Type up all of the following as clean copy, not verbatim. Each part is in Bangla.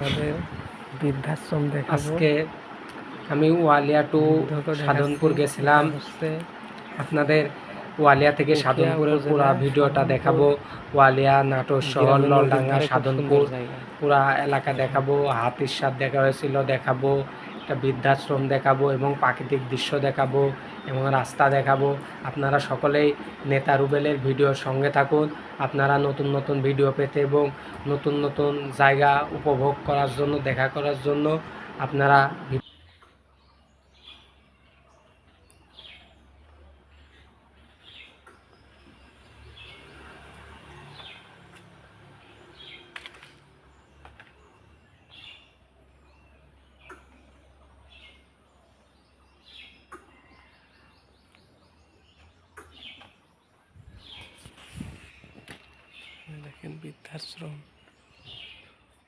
আমাদের বৃদ্ধাশ্রম দেখাবো। আজকে আমি ওয়ালিয়া টু সাধনপুর গেছিলাম। আপনাদের ওয়ালিয়া থেকে সাধনপুরের পুরা ভিডিওটা দেখাবো। ওয়ালিয়া, নাটোর শহর, নলডাঙ্গা, সাধনপুর পুরা এলাকা দেখাবো। হাতির সাথ দেখা হয়েছিল দেখাবো, একটা বৃদ্ধাশ্রম দেখাবো এবং প্রাকৃতিক দৃশ্য দেখাবো এবং রাস্তা দেখাবো। আপনারা সকলেই নেতা রুবেলের ভিডিওর সঙ্গে থাকুন। আপনারা নতুন নতুন ভিডিও পেতে এবং নতুন নতুন জায়গা উপভোগ করার জন্য, দেখা করার জন্য আপনারা দেখেন বৃদ্ধাশ্রম।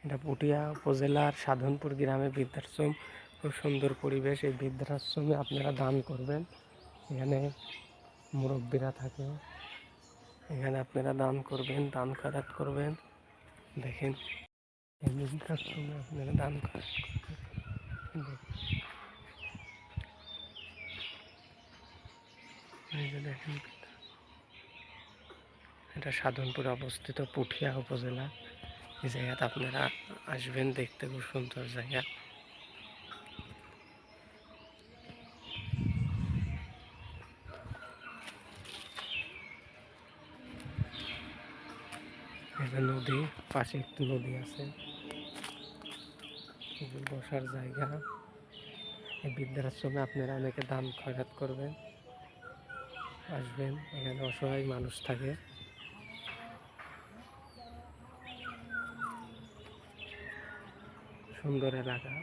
এটা পুঠিয়া উপজেলার সাধনপুর গ্রামে বৃদ্ধাশ্রম। খুব সুন্দর পরিবেশ। এই বৃদ্ধাশ্রমে আপনারা দান করবেন। এখানে মুরব্বীরা থাকে, এখানে আপনারা দান করবেন, দান খয়রাত করবেন। দেখেন এই বৃদ্ধাশ্রমে আপনারা দান খয়রাত করবেন। এই যে দেখেন, এটা সাধনপুরে অবস্থিত পুঠিয়া উপজেলা। এই জায়গাতে আপনারা আসবেন, দেখতে খুব সুন্দর জায়গা। এটা নদী, পাশে একটু নদী আছে, বসার জায়গা। এই বৃদ্ধাশ্রমে আপনারা অনেকে দান খয়রাত করবেন, আসবেন। এখানে অসহায় মানুষ থাকে। সুন্দর এলাকা।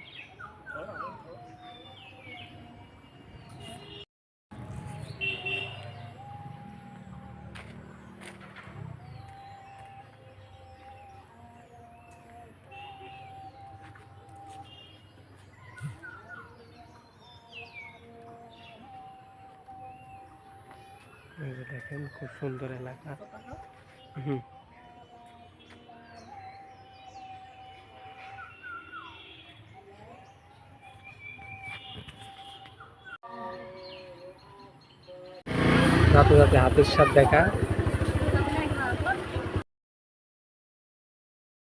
এই যে দেখেন, খুব সুন্দর এলাকা। রাতে রাতে হাতির সাথ দেখা।